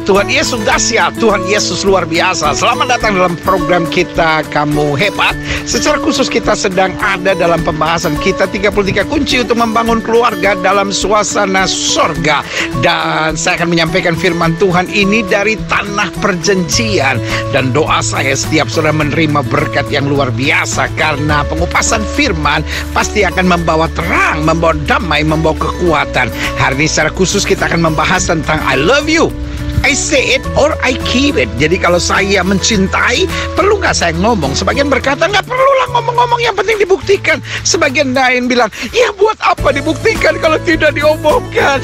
Tuhan Yesus dahsyat, Tuhan Yesus luar biasa. Selamat datang dalam program kita Kamu Hebat. Secara khusus kita sedang ada dalam pembahasan kita 33 kunci untuk membangun keluarga dalam suasana sorga. Dan saya akan menyampaikan firman Tuhan ini dari tanah perjanjian. Dan doa saya setiap saudara menerima berkat yang luar biasa, karena pengupasan firman pasti akan membawa terang, membawa damai, membawa kekuatan. Hari ini secara khusus kita akan membahas tentang I love you, I say it or I keep it. Jadi kalau saya mencintai, perlu nggak saya ngomong? Sebagian berkata nggak perlulah ngomong-ngomong, yang penting dibuktikan. Sebagian lain bilang, ya buat apa dibuktikan kalau tidak diomongkan?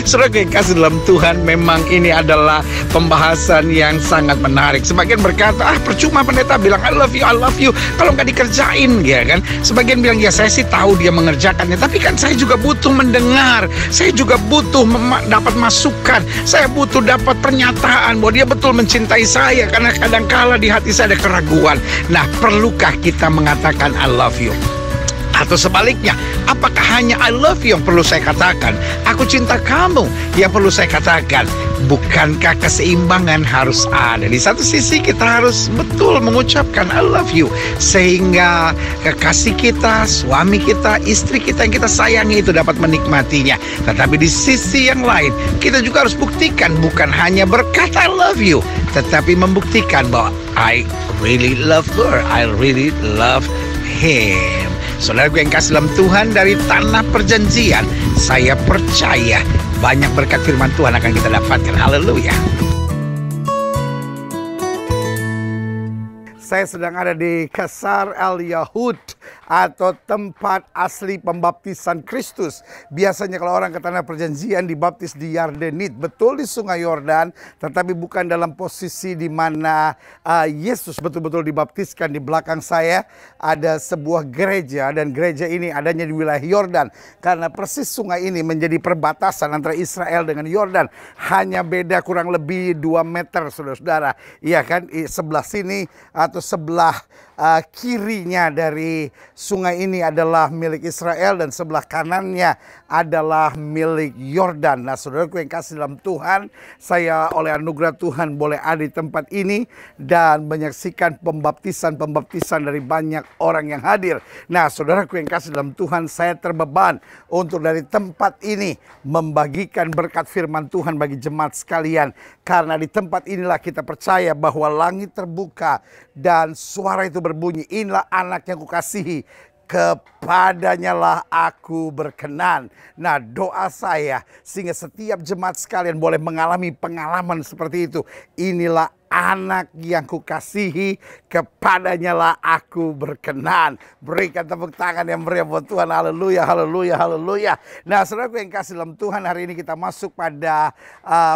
Saudara yang kasih dalam Tuhan, memang ini adalah pembahasan yang sangat menarik. Sebagian berkata, percuma pendeta bilang I love you kalau nggak dikerjain, ya kan? Sebagian bilang, ya saya sih tahu dia mengerjakannya, tapi kan saya juga butuh mendengar, saya juga butuh dapat masukan, saya butuh dapat pernyataan bahwa dia betul mencintai saya, karena kadangkala di hati saya ada keraguan. Nah, perlukah kita mengatakan I love you? Atau sebaliknya, apakah hanya I love you yang perlu saya katakan? Aku cinta kamu yang perlu saya katakan? Bukankah keseimbangan harus ada? Di satu sisi kita harus betul mengucapkan I love you, sehingga kekasih kita, suami kita, istri kita yang kita sayangi itu dapat menikmatinya. Tetapi di sisi yang lain, kita juga harus buktikan, bukan hanya berkata I love you, tetapi membuktikan bahwa I really love her, I really love him. Saudaraku yang kasih dalam Tuhan, dari tanah perjanjian, saya percaya banyak berkat firman Tuhan akan kita dapatkan. Haleluya. Saya sedang ada di Qasr al-Yahud, atau tempat asli pembaptisan Kristus. Biasanya kalau orang ke tanah perjanjian dibaptis di Yardenit, betul di Sungai Yordan, tetapi bukan dalam posisi di mana Yesus betul-betul dibaptiskan. Di belakang saya ada sebuah gereja, dan gereja ini adanya di wilayah Yordan, karena persis sungai ini menjadi perbatasan antara Israel dengan Yordan. Hanya beda kurang lebih 2 meter, saudara-saudara. Iya kan, sebelah sini atau sebelah kirinya dari sungai ini adalah milik Israel, dan sebelah kanannya adalah milik Yordan. Nah, saudaraku yang kasih dalam Tuhan, saya oleh anugerah Tuhan boleh ada di tempat ini dan menyaksikan pembaptisan dari banyak orang yang hadir. Nah, saudaraku yang kasih dalam Tuhan, saya terbeban untuk dari tempat ini membagikan berkat firman Tuhan bagi jemaat sekalian, karena di tempat inilah kita percaya bahwa langit terbuka dan suara itu berbunyi, inilah anak yang kukasihi, kepadanya lah aku berkenan. Nah, doa saya sehingga setiap jemaat sekalian boleh mengalami pengalaman seperti itu. Inilah anak yang kukasihi, kepadanya lah aku berkenan. Berikan tepuk tangan yang meriah buat Tuhan. Haleluya, haleluya, haleluya. Nah, saudaraku yang kasih dalam Tuhan, hari ini kita masuk pada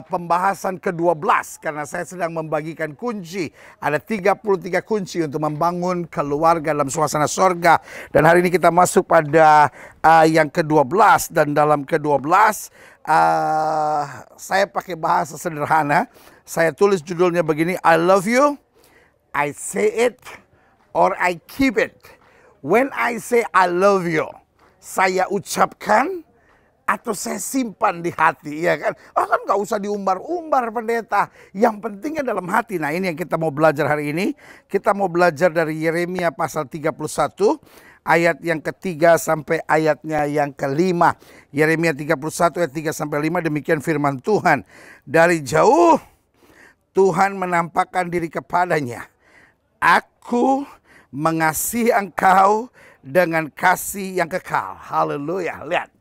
pembahasan ke-12, karena saya sedang membagikan kunci. Ada 33 kunci untuk membangun keluarga dalam suasana sorga. Dan hari ini kita masuk pada yang ke-12, dan dalam ke-12 saya pakai bahasa sederhana. Saya tulis judulnya begini, I love you, I say it, or I keep it. When I say I love you, saya ucapkan atau saya simpan di hati, ya kan? Oh, kan nggak usah diumbar-umbar, pendeta. Yang pentingnya dalam hati. Nah, ini yang kita mau belajar hari ini. Kita mau belajar dari Yeremia pasal 31. Ayat yang ketiga sampai ayatnya yang kelima. Yeremia 31 ayat 3 sampai 5, demikian firman Tuhan. Dari jauh Tuhan menampakkan diri kepadanya. Aku mengasihi engkau dengan kasih yang kekal. Haleluya. Lihat.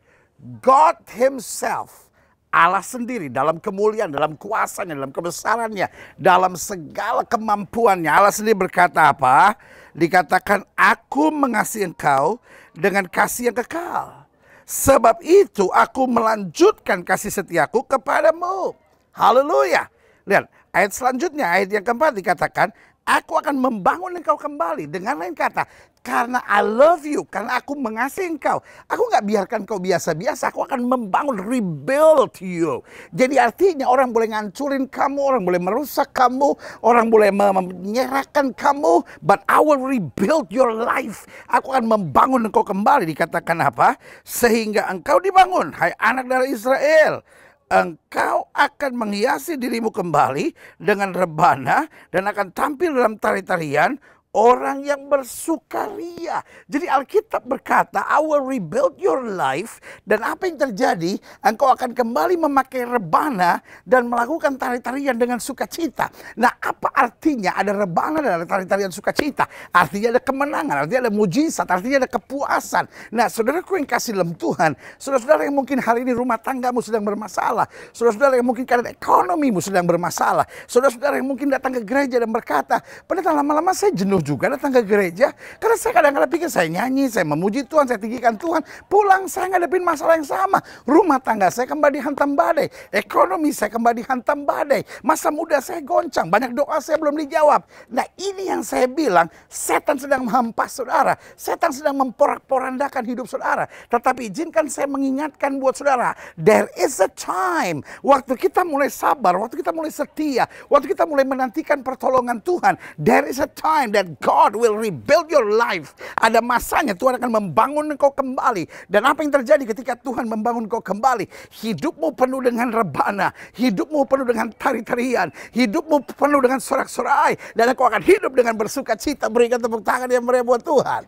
God himself, Allah sendiri dalam kemuliaan, dalam kuasanya, dalam kebesarannya, dalam segala kemampuannya. Allah sendiri berkata apa? Dikatakan, aku mengasihi engkau dengan kasih yang kekal. Sebab itu aku melanjutkan kasih setiaku kepadamu. Haleluya. Lihat, ayat selanjutnya, ayat yang keempat dikatakan, aku akan membangun engkau kembali. Dengan lain kata, karena I love you, karena aku mengasihi engkau, aku nggak biarkan kau biasa-biasa, aku akan membangun, rebuild you. Jadi artinya orang boleh ngancurin kamu, orang boleh merusak kamu, orang boleh menyerahkan kamu, but I will rebuild your life. Aku akan membangun engkau kembali. Dikatakan apa? Sehingga engkau dibangun, hai anak dari Israel. Engkau akan menghiasi dirimu kembali dengan rebana dan akan tampil dalam tari-tarian orang yang bersukaria. Jadi Alkitab berkata, I will rebuild your life. Dan apa yang terjadi? Engkau akan kembali memakai rebana dan melakukan tari-tarian dengan sukacita. Nah, apa artinya ada rebana dan ada tari-tarian sukacita? Artinya ada kemenangan, artinya ada mujizat, artinya ada kepuasan. Nah, saudaraku yang kasih dalam Tuhan, saudara-saudara yang mungkin hari ini rumah tanggamu sedang bermasalah, saudara-saudara yang mungkin keadaan ekonomimu sedang bermasalah, saudara-saudara yang mungkin datang ke gereja dan berkata, pendeta, lama-lama saya jenuh juga datang ke gereja, karena saya kadang-kadang pikir saya nyanyi, saya memuji Tuhan, saya tinggikan Tuhan, pulang saya ngadepin masalah yang sama, rumah tangga saya kembali dihantam badai, ekonomi saya kembali dihantam badai, masa muda saya goncang, banyak doa saya belum dijawab. Nah, ini yang saya bilang, setan sedang menghampas saudara, setan sedang memporak-porandakan hidup saudara. Tetapi izinkan saya mengingatkan buat saudara, there is a time, waktu kita mulai sabar, waktu kita mulai setia, waktu kita mulai menantikan pertolongan Tuhan, there is a time that God will rebuild your life. Ada masanya Tuhan akan membangun engkau kembali. Dan apa yang terjadi ketika Tuhan membangun engkau kembali? Hidupmu penuh dengan rebana, hidupmu penuh dengan tari-tarian, hidupmu penuh dengan sorak-sorai, dan engkau akan hidup dengan bersuka cita. Berikan tepuk tangan yang meriah buat Tuhan.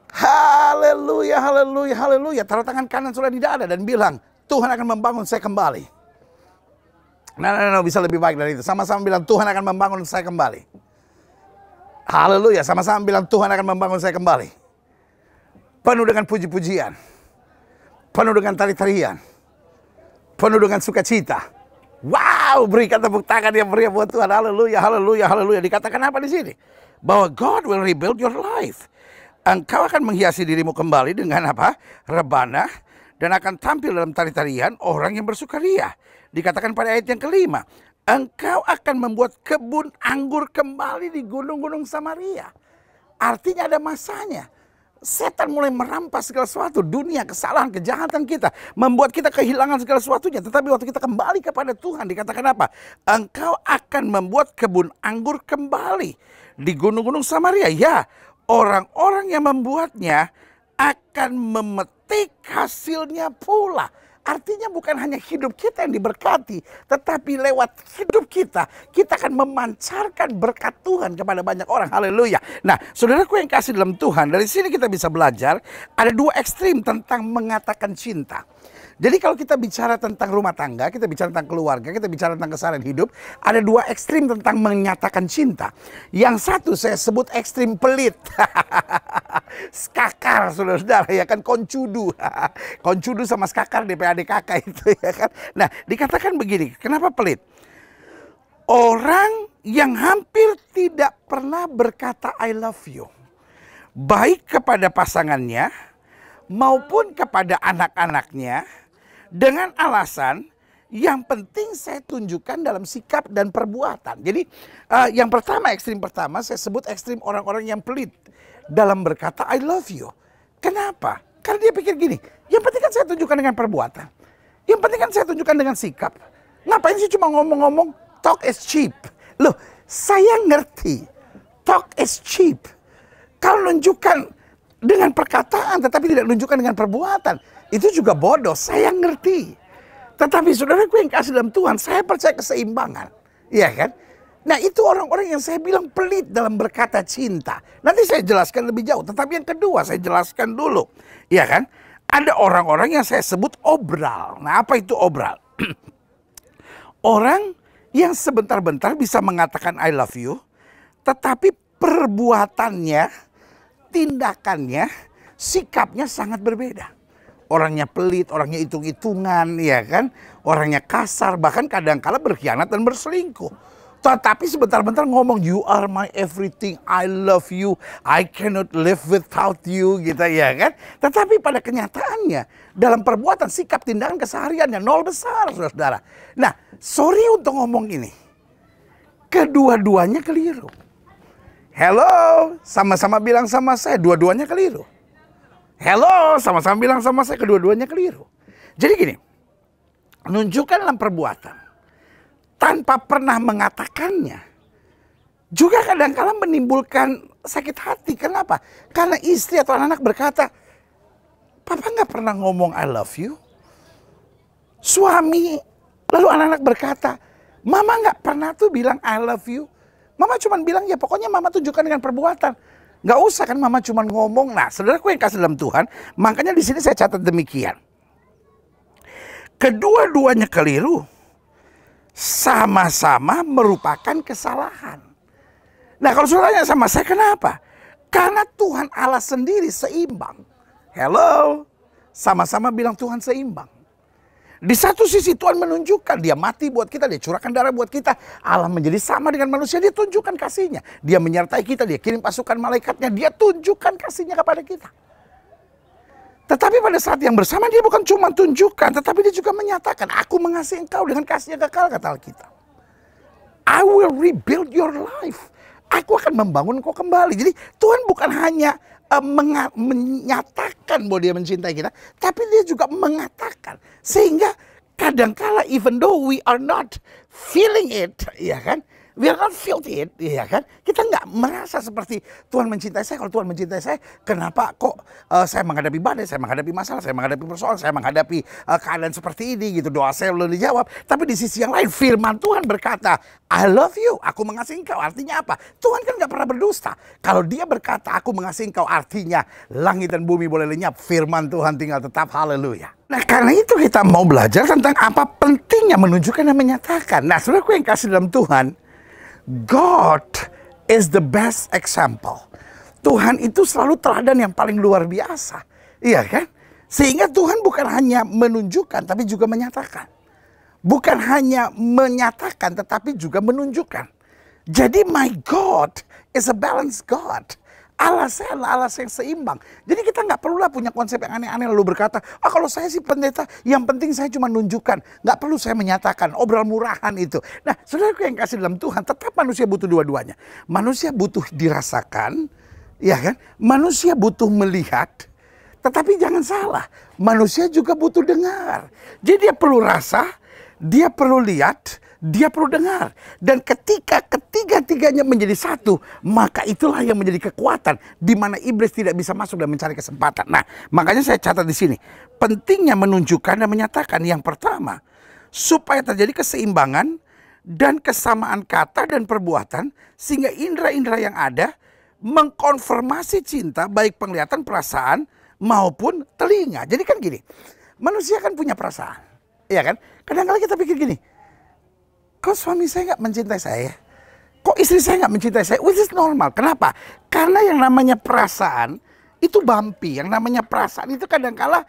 Haleluya, haleluya, haleluya. Taruh tangan kanan saudara di dada dan bilang, Tuhan akan membangun saya kembali. Nah, bisa lebih baik dari itu. Sama-sama bilang, Tuhan akan membangun saya kembali. Haleluya, sama-sama bilang, Tuhan akan membangun saya kembali. Penuh dengan puji-pujian, penuh dengan tari-tarian, penuh dengan sukacita. Wow, berikan tepuk tangan yang meriah buat Tuhan. Haleluya, haleluya, haleluya. Dikatakan apa di sini? Bahwa God will rebuild your life. Engkau akan menghiasi dirimu kembali dengan apa? Rebana, dan akan tampil dalam tari-tarian orang yang bersukaria. Dikatakan pada ayat yang kelima, engkau akan membuat kebun anggur kembali di gunung-gunung Samaria. Artinya ada masanya. Setan mulai merampas segala sesuatu. Dunia, kesalahan, kejahatan kita. Membuat kita kehilangan segala sesuatunya. Tetapi waktu kita kembali kepada Tuhan, dikatakan apa? Engkau akan membuat kebun anggur kembali di gunung-gunung Samaria. Ya, orang-orang yang membuatnya akan memetik hasilnya pula. Artinya bukan hanya hidup kita yang diberkati, tetapi lewat hidup kita, kita akan memancarkan berkat Tuhan kepada banyak orang. Haleluya. Nah, saudaraku yang kasih dalam Tuhan, dari sini kita bisa belajar ada dua ekstrim tentang mengatakan cinta. Jadi kalau kita bicara tentang rumah tangga, kita bicara tentang keluarga, kita bicara tentang keseharian hidup, ada dua ekstrim tentang menyatakan cinta. Yang satu saya sebut ekstrim pelit. Skakar, saudara-saudara, ya kan, koncudu. Koncudu sama skakar DPADKK itu, ya kan. Nah, dikatakan begini, kenapa pelit? Orang yang hampir tidak pernah berkata I love you, baik kepada pasangannya maupun kepada anak-anaknya, dengan alasan yang penting saya tunjukkan dalam sikap dan perbuatan. Jadi yang pertama, ekstrim pertama saya sebut ekstrim orang-orang yang pelit dalam berkata I love you. Kenapa? Karena dia pikir gini, yang penting kan saya tunjukkan dengan perbuatan, yang penting kan saya tunjukkan dengan sikap. Ngapain sih cuma ngomong-ngomong? Talk is cheap. Loh, saya ngerti talk is cheap. Kalau nunjukkan dengan perkataan tetapi tidak menunjukkan dengan perbuatan, itu juga bodoh, saya ngerti. Tetapi saudaraku yang kasih dalam Tuhan, saya percaya keseimbangan. Iya kan? Nah, itu orang-orang yang saya bilang pelit dalam berkata cinta. Nanti saya jelaskan lebih jauh. Tetapi yang kedua saya jelaskan dulu. Iya kan? Ada orang-orang yang saya sebut obral. Nah, apa itu obral? Orang yang sebentar-bentar bisa mengatakan I love you, tetapi perbuatannya, tindakannya, sikapnya sangat berbeda. Orangnya pelit, orangnya hitung-hitungan, ya kan? Orangnya kasar, bahkan kadang-kala berkhianat dan berselingkuh. Tetapi sebentar-bentar ngomong, you are my everything, I love you, I cannot live without you, gitu ya kan? Tetapi pada kenyataannya, dalam perbuatan, sikap, tindakan, kesehariannya nol besar, saudara-saudara. Nah, sorry untuk ngomong ini, kedua-duanya keliru. Hello, sama-sama bilang sama saya, dua-duanya keliru. Hello, sama-sama bilang sama saya, kedua-duanya keliru. Jadi gini, menunjukkan dalam perbuatan tanpa pernah mengatakannya juga kadang-kala menimbulkan sakit hati. Kenapa? Karena istri atau anak-anak berkata, Papa nggak pernah ngomong I love you. Suami Lalu anak-anak berkata, Mama nggak pernah tuh bilang I love you. Mama cuma bilang ya pokoknya Mama tunjukkan dengan perbuatan. Nggak usah kan Mama cuma ngomong. Nah, saudaraku yang kasih dalam Tuhan, makanya di sini saya catat demikian. Kedua-duanya keliru, sama-sama merupakan kesalahan. Nah, kalau saudara tanya sama saya kenapa? Karena Tuhan Allah sendiri seimbang. Hello, sama-sama bilang Tuhan seimbang. Di satu sisi Tuhan menunjukkan dia mati buat kita, dia curahkan darah buat kita. Allah menjadi sama dengan manusia, dia tunjukkan kasihnya. Dia menyertai kita, dia kirim pasukan malaikatnya, dia tunjukkan kasihnya kepada kita. Tetapi pada saat yang bersama dia bukan cuma tunjukkan, tetapi dia juga menyatakan, aku mengasihi engkau dengan kasih yang kekal, kata Alkitab. I will rebuild your life. Aku akan membangun engkau kembali. Jadi Tuhan bukan hanya menyatakan bahwa dia mencintai kita, tapi dia juga mengatakan. Sehingga kadangkala even though we are not feeling it, ya kan? We are not feel it, ya kan? Kita nggak merasa seperti Tuhan mencintai saya. Kalau Tuhan mencintai saya, kenapa kok saya menghadapi badai, saya menghadapi masalah, saya menghadapi persoalan, saya menghadapi keadaan seperti ini gitu. Doa saya belum dijawab. Tapi di sisi yang lain, firman Tuhan berkata, I love you, aku mengasihi engkau. Artinya apa? Tuhan kan nggak pernah berdusta. Kalau dia berkata, aku mengasihi engkau, artinya langit dan bumi boleh lenyap, firman Tuhan tinggal tetap. Haleluya. Nah, karena itu kita mau belajar tentang apa pentingnya menunjukkan dan menyatakan. Nah, saudaraku yang kasih dalam Tuhan, God is the best example. Tuhan itu selalu teladan yang paling luar biasa. Iya kan? Sehingga Tuhan bukan hanya menunjukkan tapi juga menyatakan. Bukan hanya menyatakan tetapi juga menunjukkan. Jadi my God is a balanced God. Allah saya adalah Allah yang seimbang. Jadi kita nggak perlulah punya konsep yang aneh-aneh lalu berkata, kalau saya sih pendeta, yang penting saya cuma nunjukkan. Nggak perlu saya menyatakan, obral murahan itu. Nah, saudaraku yang kasih dalam Tuhan, tetap manusia butuh dua-duanya. Manusia butuh dirasakan, ya kan? Manusia butuh melihat, tetapi jangan salah, manusia juga butuh dengar. Jadi dia perlu rasa, dia perlu lihat, dia perlu dengar. Dan ketika ketiga-tiganya menjadi satu, maka itulah yang menjadi kekuatan di mana iblis tidak bisa masuk dan mencari kesempatan. Nah, makanya saya catat di sini. Pentingnya menunjukkan dan menyatakan yang pertama, supaya terjadi keseimbangan dan kesamaan kata dan perbuatan sehingga indera-indera yang ada mengkonfirmasi cinta baik penglihatan, perasaan maupun telinga. Jadi kan gini, manusia kan punya perasaan. Iya kan? Kadang-kadang kita pikir gini, kok suami saya nggak mencintai saya? Kok istri saya nggak mencintai saya? Which is normal. Kenapa? Karena yang namanya perasaan itu bumpy. Yang namanya perasaan itu kadang-kala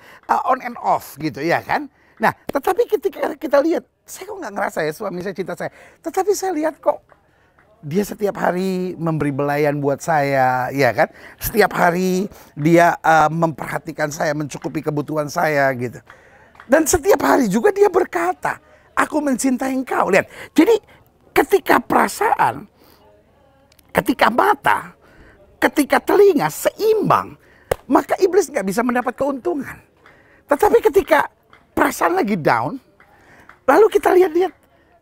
on and off gitu ya kan. Nah, tetapi ketika kita lihat, saya kok nggak ngerasa ya suami saya cinta saya. Tetapi saya lihat kok dia setiap hari memberi belayan buat saya, ya kan? Setiap hari dia memperhatikan saya, mencukupi kebutuhan saya gitu. Dan setiap hari juga dia berkata, aku mencintai engkau. Lihat, jadi ketika perasaan, ketika mata, ketika telinga seimbang, maka iblis nggak bisa mendapat keuntungan. Tetapi ketika perasaan lagi down, lalu kita lihat-lihat,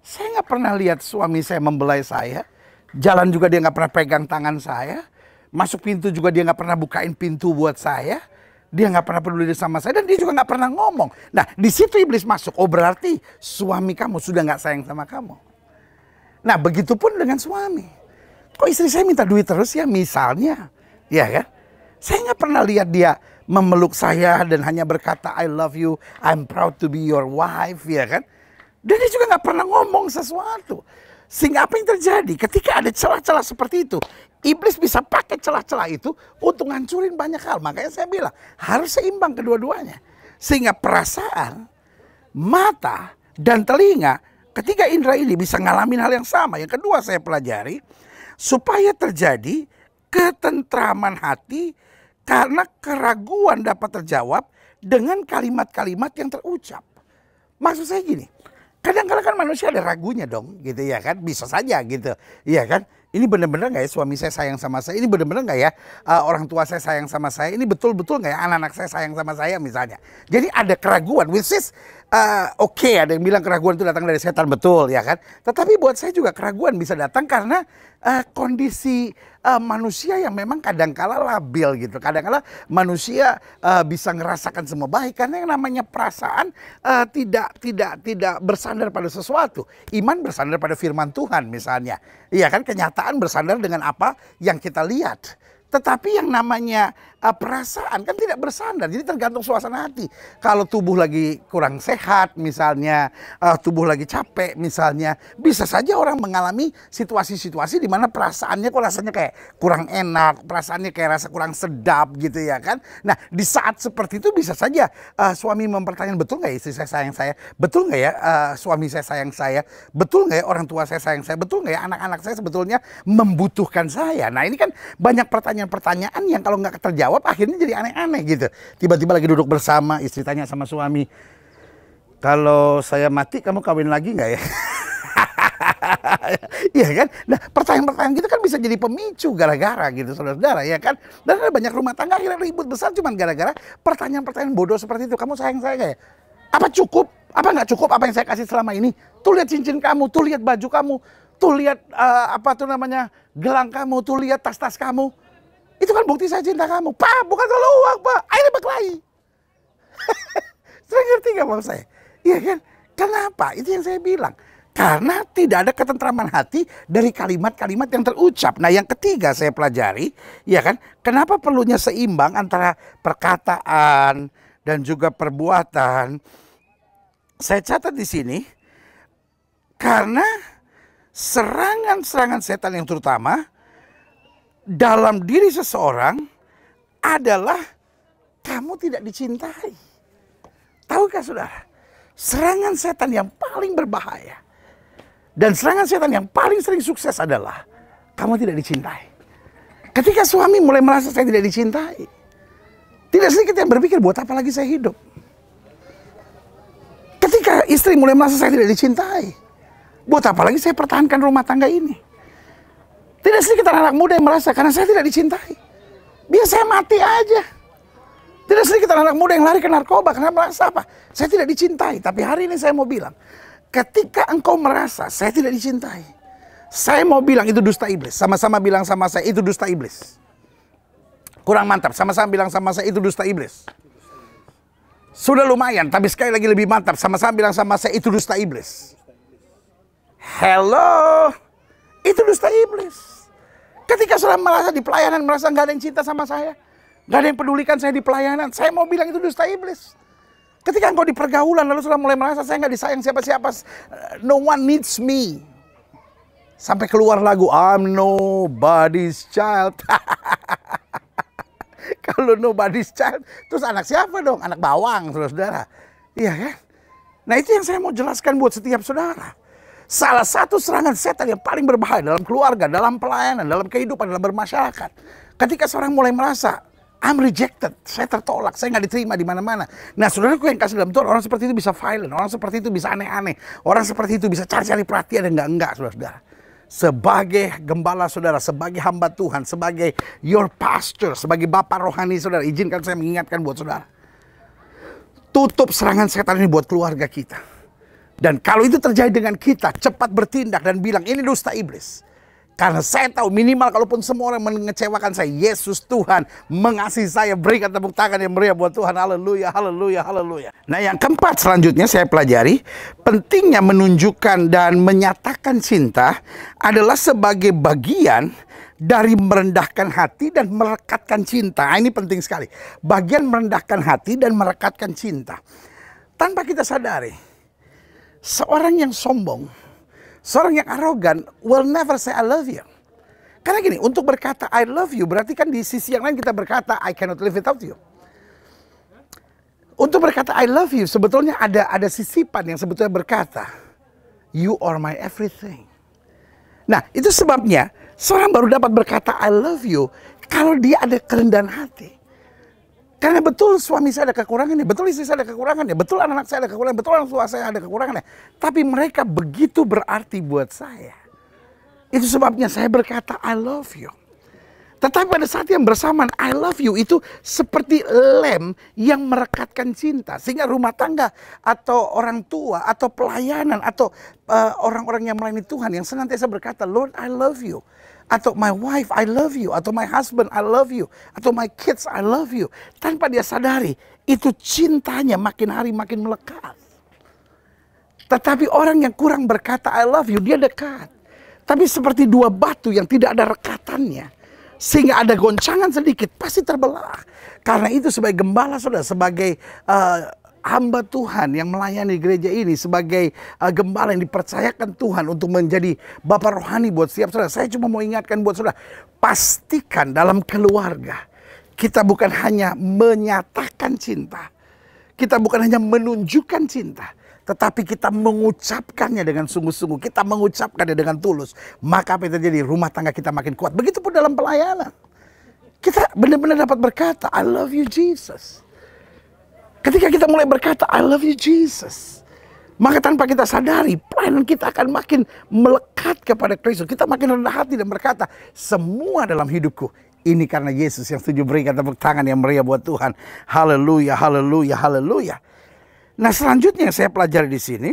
saya nggak pernah lihat suami saya membelai saya, jalan juga dia nggak pernah pegang tangan saya, masuk pintu juga dia nggak pernah bukain pintu buat saya. Dia nggak pernah peduli sama saya dan dia juga nggak pernah ngomong. Nah, di situ iblis masuk. Oh, berarti suami kamu sudah nggak sayang sama kamu. Nah, begitupun dengan suami. Kok istri saya minta duit terus ya misalnya, ya kan? Saya nggak pernah lihat dia memeluk saya dan hanya berkata I love you, I'm proud to be your wife, ya kan? Dan dia juga nggak pernah ngomong sesuatu. Sehingga apa yang terjadi ketika ada celah-celah seperti itu, iblis bisa pakai celah-celah itu untuk ngancurin banyak hal. Makanya saya bilang harus seimbang kedua-duanya. Sehingga perasaan, mata, dan telinga, ketiga indera ini bisa ngalamin hal yang sama. Yang kedua saya pelajari, supaya terjadi ketentraman hati karena keraguan dapat terjawab dengan kalimat-kalimat yang terucap. Maksud saya gini, kadang-kadang kan manusia ada ragunya dong gitu ya kan, bisa saja gitu ya kan. Ini benar-benar nggak ya suami saya sayang sama saya, ini benar-benar nggak ya orang tua saya sayang sama saya, ini betul-betul nggak ya anak-anak saya sayang sama saya misalnya. Jadi ada keraguan, which is Oke, ada yang bilang keraguan itu datang dari setan, betul ya kan? Tetapi buat saya juga keraguan bisa datang karena kondisi manusia yang memang kadangkala labil gitu. Kadangkala manusia bisa ngerasakan semua baik karena yang namanya perasaan tidak bersandar pada sesuatu. Iman bersandar pada firman Tuhan misalnya. Iya kan, kenyataan bersandar dengan apa yang kita lihat. Tetapi yang namanya perasaan kan tidak bersandar, jadi tergantung suasana hati. Kalau tubuh lagi kurang sehat misalnya, tubuh lagi capek misalnya, bisa saja orang mengalami situasi-situasi di mana perasaannya kok rasanya kayak kurang enak, perasaannya kayak rasa kurang sedap gitu ya kan. Nah di saat seperti itu bisa saja suami mempertanyakan, betul nggak ya istri saya sayang saya, betul nggak ya suami saya sayang saya, betul nggak ya orang tua saya sayang saya, betul nggak ya anak-anak saya sebetulnya membutuhkan saya. Nah ini kan banyak pertanyaan-pertanyaan yang kalau nggak terjawab akhirnya jadi aneh-aneh gitu. Tiba-tiba lagi duduk bersama, istri tanya sama suami, kalau saya mati kamu kawin lagi nggak ya? Iya kan? Nah pertanyaan-pertanyaan gitu kan bisa jadi pemicu gara-gara gitu saudara-saudara ya kan. Dan ada banyak rumah tangga akhirnya ribut besar cuman gara-gara pertanyaan-pertanyaan bodoh seperti itu. Kamu sayang saya nggak ya? Apa cukup? Apa nggak cukup apa yang saya kasih selama ini? Tuh lihat cincin kamu, tuh lihat baju kamu, tuh lihat gelang kamu, tuh lihat tas-tas kamu. Itu kan bukti saya cinta kamu. Pak, bukan soal uang, Pak. Ayo berkelahi. Saya ngerti gak maksud saya? Iya kan? Kenapa? Itu yang saya bilang. Karena tidak ada ketentraman hati dari kalimat-kalimat yang terucap. Nah yang ketiga saya pelajari, ya kan? Kenapa perlunya seimbang antara perkataan dan juga perbuatan? Saya catat di sini. Karena serangan-serangan setan yang terutama dalam diri seseorang adalah kamu tidak dicintai. Tahukah saudara? Serangan setan yang paling berbahaya dan serangan setan yang paling sering sukses adalah kamu tidak dicintai. Ketika suami mulai merasa saya tidak dicintai, tidak sedikit yang berpikir buat apa lagi saya hidup. Ketika istri mulai merasa saya tidak dicintai, buat apa lagi saya pertahankan rumah tangga ini. Tidak sedikit anak muda yang merasa karena saya tidak dicintai, biar saya mati aja. Tidak sedikit anak muda yang lari ke narkoba karena merasa apa? Saya tidak dicintai. Tapi hari ini saya mau bilang, ketika engkau merasa saya tidak dicintai, saya mau bilang itu dusta iblis. Sama-sama bilang sama saya itu dusta iblis. Kurang mantap, sama-sama bilang sama saya itu dusta iblis. Sudah lumayan, tapi sekali lagi lebih mantap, sama-sama bilang sama saya itu dusta iblis. Hello, itu dusta iblis. Ketika saudara merasa di pelayanan, merasa nggak ada yang cinta sama saya, nggak ada yang pedulikan saya di pelayanan, saya mau bilang itu dusta iblis. Ketika engkau di pergaulan, lalu saudara mulai merasa saya nggak disayang siapa-siapa, no one needs me. Sampai keluar lagu I'm nobody's child. Kalau nobody's child, terus anak siapa dong? Anak bawang, saudara-saudara. Iya kan? Nah itu yang saya mau jelaskan buat setiap saudara. Salah satu serangan setan yang paling berbahaya dalam keluarga, dalam pelayanan, dalam kehidupan, dalam bermasyarakat. Ketika seorang mulai merasa, I'm rejected, saya tertolak, saya nggak diterima di mana-mana. Nah saudaraku yang kasih dalam Tuhan, orang seperti itu bisa violent, orang seperti itu bisa aneh-aneh. Orang seperti itu bisa cari-cari perhatian dan enggak, saudara-saudara. Sebagai gembala saudara, sebagai hamba Tuhan, sebagai your pastor, sebagai bapak rohani saudara, izinkan saya mengingatkan buat saudara. Tutup serangan setan ini buat keluarga kita. Dan kalau itu terjadi dengan kita, cepat bertindak dan bilang ini dusta iblis. Karena saya tahu minimal kalaupun semua orang mengecewakan saya, Yesus Tuhan mengasihi saya. Berikan tepuk tangan yang meriah buat Tuhan. Haleluya, haleluya, haleluya. Nah yang keempat selanjutnya saya pelajari, pentingnya menunjukkan dan menyatakan cinta adalah sebagai bagian dari merendahkan hati dan merekatkan cinta. Nah, ini penting sekali. Bagian merendahkan hati dan merekatkan cinta. Tanpa kita sadari, seorang yang sombong, seorang yang arogan will never say I love you. Karena gini, untuk berkata I love you berarti kan di sisi yang lain kita berkata I cannot live without you. Untuk berkata I love you sebetulnya ada sisipan yang sebetulnya berkata you are my everything. Nah itu sebabnya seorang baru dapat berkata I love you kalau dia ada kerendahan hati. Karena betul suami saya ada kekurangannya, betul istri saya ada kekurangannya, betul anak-anak saya ada kekurangannya, betul orang tua saya ada kekurangannya. Tapi mereka begitu berarti buat saya. Itu sebabnya saya berkata I love you. Tetapi pada saat yang bersamaan, I love you itu seperti lem yang merekatkan cinta. Sehingga rumah tangga atau orang tua atau pelayanan atau orang-orang yang melayani Tuhan yang senantiasa berkata, Lord, I love you. Atau my wife, I love you. Atau my husband, I love you. Atau my kids, I love you. Tanpa dia sadari, itu cintanya makin hari makin melekat. Tetapi orang yang kurang berkata I love you, dia dekat. Tapi seperti dua batu yang tidak ada rekatannya. Sehingga ada goncangan sedikit, pasti terbelah. Karena itu sebagai gembala saudara, sebagai hamba Tuhan yang melayani gereja ini, sebagai gembala yang dipercayakan Tuhan untuk menjadi bapak rohani buat setiap saudara. Saya cuma mau ingatkan buat saudara, pastikan dalam keluarga, kita bukan hanya menyatakan cinta. Kita bukan hanya menunjukkan cinta. Tetapi kita mengucapkannya dengan sungguh-sungguh. Kita mengucapkannya dengan tulus. Maka apa yang terjadi? Rumah tangga kita makin kuat. Begitupun dalam pelayanan. Kita benar-benar dapat berkata, I love you Jesus. Ketika kita mulai berkata, I love you Jesus. Maka tanpa kita sadari, pelayanan kita akan makin melekat kepada Kristus. Kita makin rendah hati dan berkata, semua dalam hidupku. Ini karena Yesus yang setuju berikan tepuk tangan yang meriah buat Tuhan. Haleluya, haleluya, haleluya. Nah, selanjutnya yang saya pelajari di sini,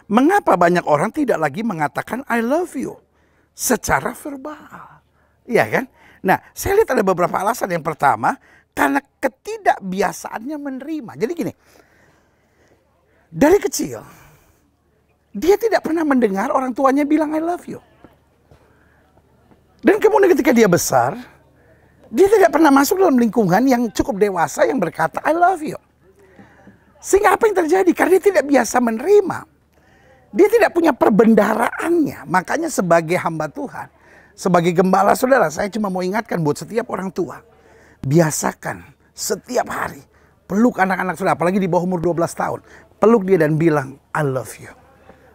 mengapa banyak orang tidak lagi mengatakan I love you secara verbal, iya kan? Nah, saya lihat ada beberapa alasan. Yang pertama, karena ketidakbiasaannya menerima. Jadi gini, dari kecil dia tidak pernah mendengar orang tuanya bilang I love you. Dan kemudian ketika dia besar, dia tidak pernah masuk dalam lingkungan yang cukup dewasa yang berkata I love you. Sehingga apa yang terjadi? Karena dia tidak biasa menerima. Dia tidak punya perbendaharaannya. Makanya sebagai hamba Tuhan, sebagai gembala saudara, saya cuma mau ingatkan buat setiap orang tua. Biasakan setiap hari peluk anak-anak saudara, apalagi di bawah umur 12 tahun. Peluk dia dan bilang, I love you.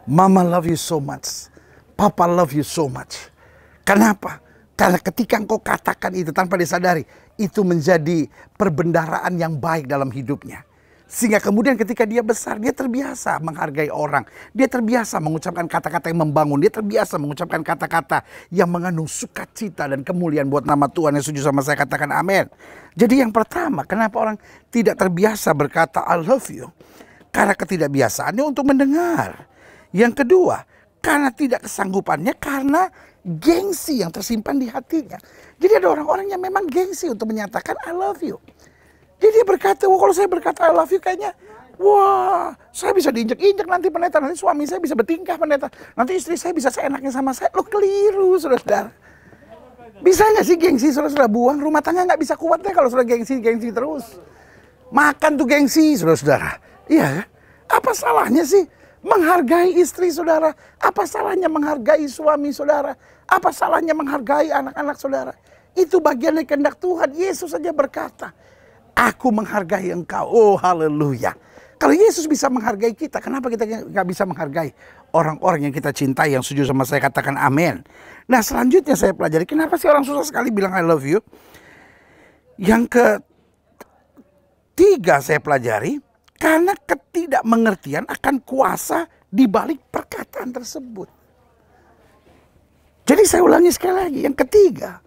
Mama love you so much. Papa love you so much. Kenapa? Karena ketika engkau katakan itu tanpa disadari, itu menjadi perbendaharaan yang baik dalam hidupnya. Sehingga kemudian ketika dia besar, dia terbiasa menghargai orang. Dia terbiasa mengucapkan kata-kata yang membangun. Dia terbiasa mengucapkan kata-kata yang mengandung sukacita dan kemuliaan buat nama Tuhan. Yang setuju sama saya katakan amin. Jadi yang pertama, kenapa orang tidak terbiasa berkata I love you? Karena ketidakbiasaannya untuk mendengar. Yang kedua, karena tidak kesanggupannya, karena gengsi yang tersimpan di hatinya. Jadi ada orang-orang yang memang gengsi untuk menyatakan I love you. Jadi dia berkata, wah kalau saya berkata I love you kayaknya, wah saya bisa diinjek-injek nanti pendeta, nanti suami saya bisa bertingkah pendeta, nanti istri saya bisa seenaknya sama saya. Lo keliru saudara-saudara. Bisa gak sih gengsi saudara-saudara buang? Rumah tangga gak bisa kuat deh kalau saudara gengsi-gengsi terus. Makan tuh gengsi saudara-saudara. Iya, apa salahnya sih menghargai istri saudara? Apa salahnya menghargai suami saudara? Apa salahnya menghargai anak-anak saudara? Itu bagian dari kehendak Tuhan. Yesus saja berkata, aku menghargai engkau. Oh haleluya. Kalau Yesus bisa menghargai kita, kenapa kita nggak bisa menghargai orang-orang yang kita cintai, yang setuju sama saya katakan amin. Nah selanjutnya saya pelajari, kenapa sih orang susah sekali bilang I love you. Yang ketiga saya pelajari, karena ketidakmengertian akan kuasa di balik perkataan tersebut. Jadi saya ulangi sekali lagi, yang ketiga,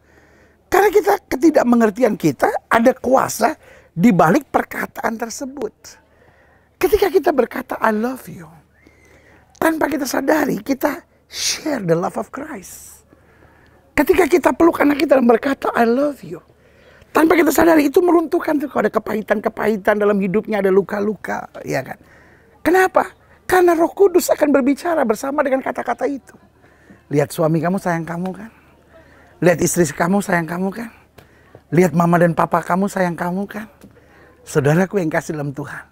karena ketidakmengertian kita ada kuasa di balik perkataan tersebut. Ketika kita berkata I love you, tanpa kita sadari kita share the love of Christ. Ketika kita peluk anak kita dan berkata I love you, tanpa kita sadari itu meruntuhkan tuh, ada kepahitan-kepahitan dalam hidupnya, ada luka-luka, ya kan? Kenapa? Karena Roh Kudus akan berbicara bersama dengan kata-kata itu. Lihat suami kamu sayang kamu kan? Lihat istri kamu sayang kamu kan? Lihat mama dan papa kamu sayang kamu kan? Saudaraku yang kasih dalam Tuhan,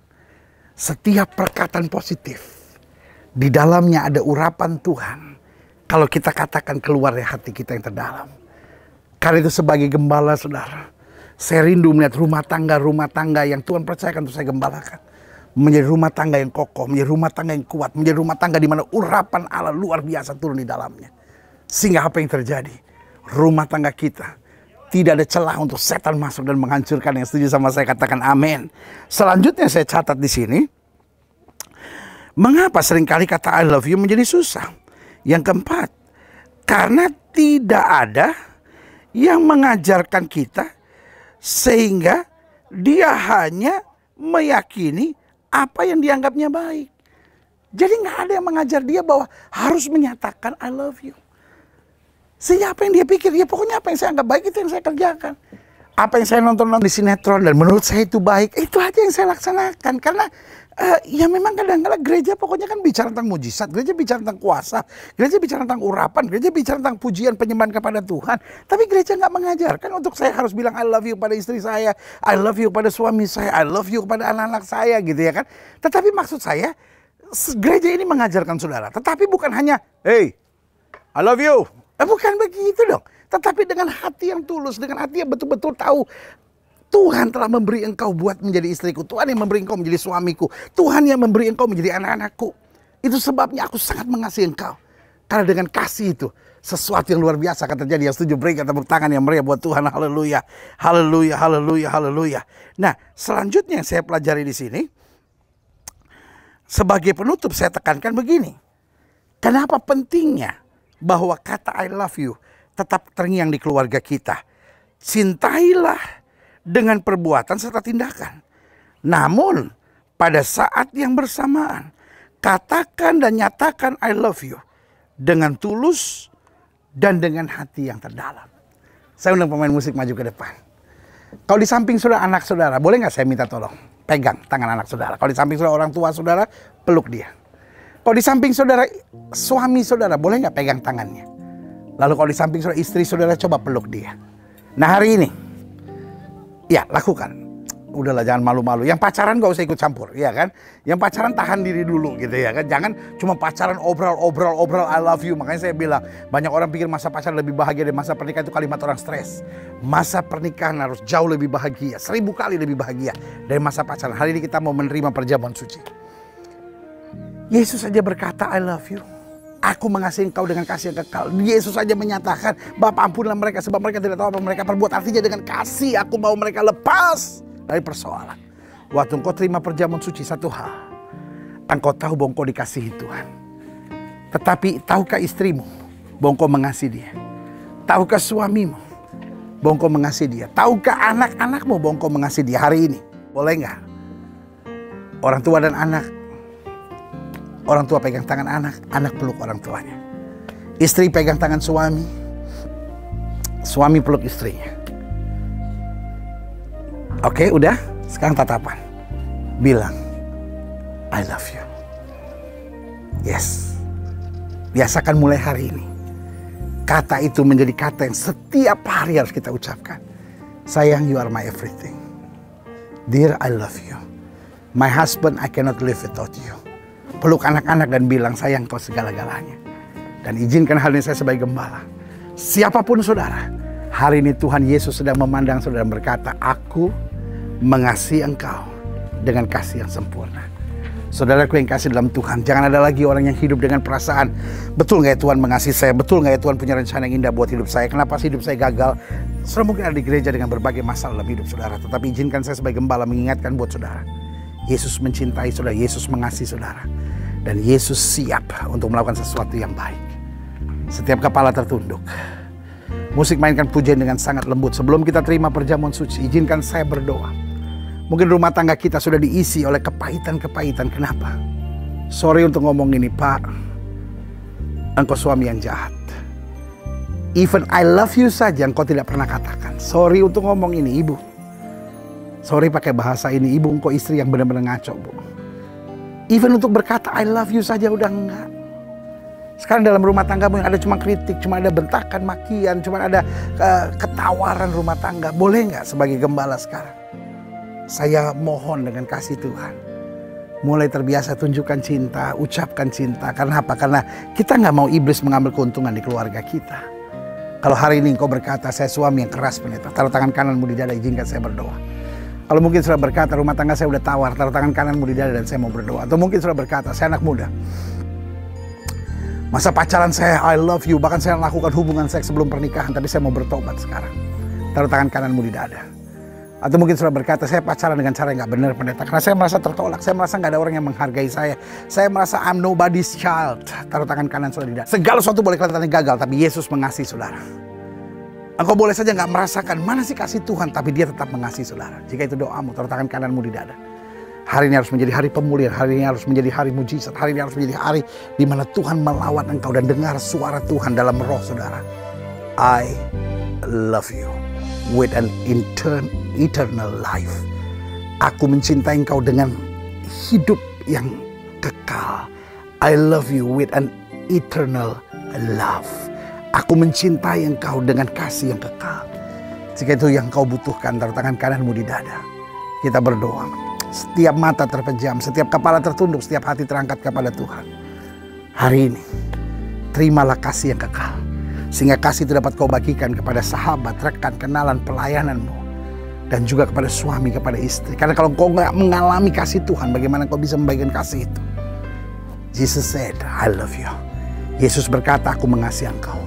setiap perkataan positif, di dalamnya ada urapan Tuhan. Kalau kita katakan keluar dari hati kita yang terdalam. Karena itu sebagai gembala saudara, saya rindu melihat rumah tangga yang Tuhan percayakan untuk saya gembalakan. Menjadi rumah tangga yang kokoh, menjadi rumah tangga yang kuat, menjadi rumah tangga di mana urapan Allah luar biasa turun di dalamnya. Sehingga apa yang terjadi? Rumah tangga kita tidak ada celah untuk setan masuk dan menghancurkan. Yang setuju sama saya katakan amin. Selanjutnya saya catat di sini, mengapa seringkali kata I love you menjadi susah? Yang keempat, karena tidak ada yang mengajarkan kita sehingga dia hanya meyakini apa yang dianggapnya baik. Jadi nggak ada yang mengajar dia bahwa harus menyatakan I love you. Sehingga apa yang dia pikir, ya pokoknya apa yang saya anggap baik itu yang saya kerjakan. Apa yang saya nonton di sinetron dan menurut saya itu baik, itu aja yang saya laksanakan. Karena ya memang kadang-kadang gereja pokoknya kan bicara tentang mujizat, gereja bicara tentang kuasa, gereja bicara tentang urapan, gereja bicara tentang pujian penyembahan kepada Tuhan. Tapi gereja nggak mengajarkan untuk saya harus bilang I love you pada istri saya, I love you pada suami saya, I love you kepada anak-anak saya gitu ya kan. Tetapi maksud saya, gereja ini mengajarkan saudara, tetapi bukan hanya, hey, I love you. Bukan begitu dong. Tetapi dengan hati yang tulus, dengan hati yang betul-betul tahu Tuhan telah memberi engkau buat menjadi istriku. Tuhan yang memberi engkau menjadi suamiku. Tuhan yang memberi engkau menjadi anak-anakku. Itu sebabnya aku sangat mengasihi engkau. Karena dengan kasih itu, sesuatu yang luar biasa akan terjadi. Yang setuju berikan tepuk tangan yang meriah buat Tuhan. Haleluya, haleluya, haleluya, haleluya. Nah, selanjutnya yang saya pelajari di sini, sebagai penutup saya tekankan begini. Kenapa pentingnya bahwa kata I love you tetap terngiang di keluarga kita. Cintailah dengan perbuatan serta tindakan. Namun pada saat yang bersamaan, katakan dan nyatakan I love you dengan tulus dan dengan hati yang terdalam. Saya undang pemain musik maju ke depan. Kalau di samping saudara anak saudara, boleh nggak saya minta tolong pegang tangan anak saudara. Kalau di samping saudara orang tua saudara, peluk dia. Kalau di samping saudara suami saudara, boleh nggak pegang tangannya? Lalu kalau di samping saudara istri saudara, coba peluk dia. Nah hari ini, ya lakukan. Udahlah jangan malu-malu. Yang pacaran gak usah ikut campur, ya kan? Yang pacaran tahan diri dulu gitu ya kan? Jangan cuma pacaran obrol I love you. Makanya saya bilang, banyak orang pikir masa pacaran lebih bahagia dari masa pernikahan, itu kalimat orang stres. Masa pernikahan harus jauh lebih bahagia, 1000 kali lebih bahagia dari masa pacaran. Hari ini kita mau menerima perjamuan suci. Yesus saja berkata I love you. Aku mengasihi engkau dengan kasih yang kekal. Yesus saja menyatakan, Bapa ampunilah mereka sebab mereka tidak tahu apa mereka perbuat. Artinya dengan kasih aku mau mereka lepas dari persoalan. Waktu engkau terima perjamuan suci, satu hal, engkau tahu bahwa engkau dikasihi Tuhan. Tetapi tahukah istrimu bahwa engkau mengasihi dia? Tahukah suamimu bahwa engkau mengasihi dia? Tahukah anak-anakmu bahwa engkau mengasihi dia hari ini? Boleh nggak? Orang tua dan anak, orang tua pegang tangan anak, anak peluk orang tuanya. Istri pegang tangan suami, suami peluk istrinya. Oke, udah? Sekarang tatapan. Bilang, I love you. Yes. Biasakan mulai hari ini. Kata itu menjadi kata yang setiap hari harus kita ucapkan. Sayang, you are my everything. Dear, I love you. My husband, I cannot live without you. Peluk anak-anak dan bilang sayang kau segala-galanya. Dan izinkan hal ini saya sebagai gembala. Siapapun saudara, hari ini Tuhan Yesus sedang memandang saudara dan berkata, aku mengasihi engkau dengan kasih yang sempurna. Saudaraku yang kasih dalam Tuhan, jangan ada lagi orang yang hidup dengan perasaan, betul gak ya Tuhan mengasihi saya, betul gak ya Tuhan punya rencana yang indah buat hidup saya, kenapa sih hidup saya gagal. Saudara mungkin ada di gereja dengan berbagai masalah dalam hidup saudara, tetapi izinkan saya sebagai gembala mengingatkan buat saudara, Yesus mencintai saudara, Yesus mengasihi saudara. Dan Yesus siap untuk melakukan sesuatu yang baik. Setiap kepala tertunduk. Musik mainkan pujian dengan sangat lembut. Sebelum kita terima perjamuan suci, izinkan saya berdoa. Mungkin rumah tangga kita sudah diisi oleh kepahitan-kepahitan. Kenapa? Sorry untuk ngomong ini, Pak. Engkau suami yang jahat. Even I love you saja engkau tidak pernah katakan. Sorry untuk ngomong ini, Ibu. Sorry pakai bahasa ini, Ibu, engkau istri yang benar-benar ngaco, Bu. Even untuk berkata I love you saja udah enggak. Sekarang dalam rumah tanggamu yang ada cuma kritik, cuma ada bentakan, makian, cuma ada ketawaran rumah tangga. Boleh nggak sebagai gembala sekarang? Saya mohon dengan kasih Tuhan. Mulai terbiasa tunjukkan cinta, ucapkan cinta. Karena apa? Karena kita nggak mau iblis mengambil keuntungan di keluarga kita. Kalau hari ini engkau berkata, saya suami yang keras pendeta, taruh tangan kananmu di dada, izinkan saya berdoa. Kalau mungkin sudah berkata, rumah tangga saya udah tawar, taruh tangan kananmu di dada dan saya mau berdoa. Atau mungkin sudah berkata, saya anak muda. Masa pacaran saya, I love you. Bahkan saya lakukan hubungan seks sebelum pernikahan, tapi saya mau bertobat sekarang. Taruh tangan kananmu di dada. Atau mungkin sudah berkata, saya pacaran dengan cara yang gak benar pendeta. Karena saya merasa tertolak, saya merasa gak ada orang yang menghargai saya. Saya merasa I'm nobody's child. Taruh tangan kanan saudara di dada. Segala sesuatu boleh kelihatan gagal, tapi Yesus mengasihi saudara. Engkau boleh saja nggak merasakan mana sih kasih Tuhan, tapi Dia tetap mengasihi saudara. Jika itu doamu, taruh tangan kananmu di dada. Hari ini harus menjadi hari pemulihan, hari ini harus menjadi hari mujizat, hari ini harus menjadi hari di mana Tuhan melawan engkau dan dengar suara Tuhan dalam roh saudara. I love you with an eternal life. Aku mencintai engkau dengan hidup yang kekal. I love you with an eternal love. Aku mencintai engkau dengan kasih yang kekal. Jika itu yang kau butuhkan, taruh tangan kananmu di dada. Kita berdoa. Setiap mata terpejam, setiap kepala tertunduk, setiap hati terangkat kepada Tuhan. Hari ini, terimalah kasih yang kekal. Sehingga kasih itu dapat kau bagikan kepada sahabat, rekan, kenalan, pelayananmu. Dan juga kepada suami, kepada istri. Karena kalau kau nggak mengalami kasih Tuhan, bagaimana kau bisa membagikan kasih itu? Jesus said, I love you. Yesus berkata, aku mengasihi engkau.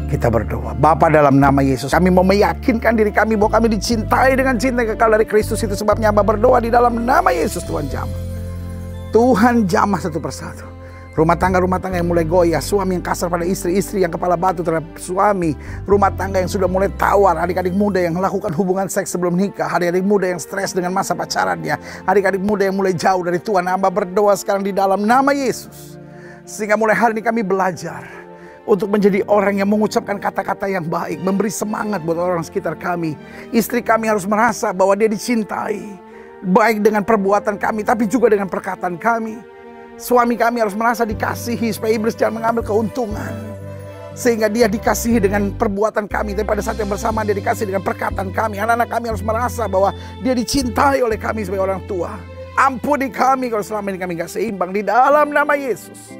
Kita berdoa. Bapa, dalam nama Yesus, kami mau meyakinkan diri kami bahwa kami dicintai dengan cinta kekal dari Kristus. Itu sebabnya Amba berdoa di dalam nama Yesus. Tuhan jamah. Tuhan jamah satu persatu. Rumah tangga yang mulai goyah. Suami yang kasar pada istri. Istri yang kepala batu terhadap suami. Rumah tangga yang sudah mulai tawar. Adik-adik muda yang melakukan hubungan seks sebelum nikah. Adik-adik muda yang stres dengan masa pacarannya. Adik-adik muda yang mulai jauh dari Tuhan. Amba berdoa sekarang di dalam nama Yesus. Sehingga mulai hari ini kami belajar untuk menjadi orang yang mengucapkan kata-kata yang baik. Memberi semangat buat orang sekitar kami. Istri kami harus merasa bahwa dia dicintai. Baik dengan perbuatan kami, tapi juga dengan perkataan kami. Suami kami harus merasa dikasihi, supaya iblis jangan mengambil keuntungan. Sehingga dia dikasihi dengan perbuatan kami, tapi pada saat yang bersamaan dia dikasihi dengan perkataan kami. Anak-anak kami harus merasa bahwa dia dicintai oleh kami sebagai orang tua. Ampuni kami kalau selama ini kami gak seimbang. Di dalam nama Yesus,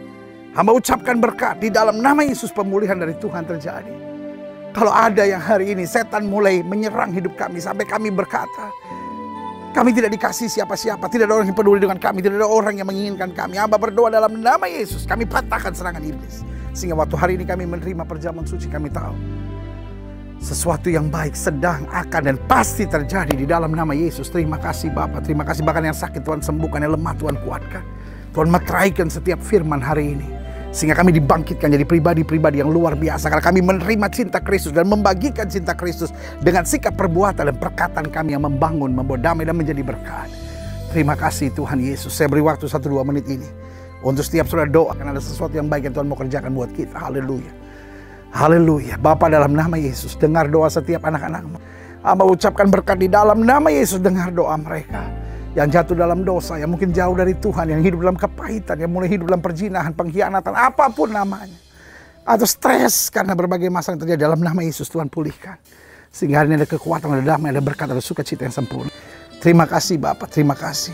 hamba ucapkan berkat. Di dalam nama Yesus, pemulihan dari Tuhan terjadi. Kalau ada yang hari ini setan mulai menyerang hidup kami, sampai kami berkata, kami tidak dikasih siapa-siapa, tidak ada orang yang peduli dengan kami, tidak ada orang yang menginginkan kami. Hamba berdoa dalam nama Yesus, kami patahkan serangan iblis. Sehingga waktu hari ini kami menerima perjamuan suci, kami tahu sesuatu yang baik sedang, akan, dan pasti terjadi di dalam nama Yesus. Terima kasih Bapa, terima kasih. Bahkan yang sakit Tuhan sembuhkan, yang lemah Tuhan kuatkan. Tuhan meteraikan setiap firman hari ini. Sehingga kami dibangkitkan jadi pribadi-pribadi yang luar biasa. Karena kami menerima cinta Kristus dan membagikan cinta Kristus dengan sikap, perbuatan, dan perkataan kami yang membangun, membawa damai, dan menjadi berkat. Terima kasih Tuhan Yesus. Saya beri waktu 1-2 menit ini untuk setiap saudara doa. Karena ada sesuatu yang baik yang Tuhan mau kerjakan buat kita. Haleluya. Haleluya. Bapa, dalam nama Yesus, dengar doa setiap anak-anakmu. Hamba ucapkan berkat di dalam nama Yesus. Dengar doa mereka yang jatuh dalam dosa, yang mungkin jauh dari Tuhan, yang hidup dalam kepahitan, yang mulai hidup dalam perzinahan, pengkhianatan, apapun namanya. Atau stres karena berbagai masalah yang terjadi, dalam nama Yesus Tuhan pulihkan. Sehingga hari ini ada kekuatan, ada damai, ada berkat, ada sukacita yang sempurna. Terima kasih Bapak, terima kasih.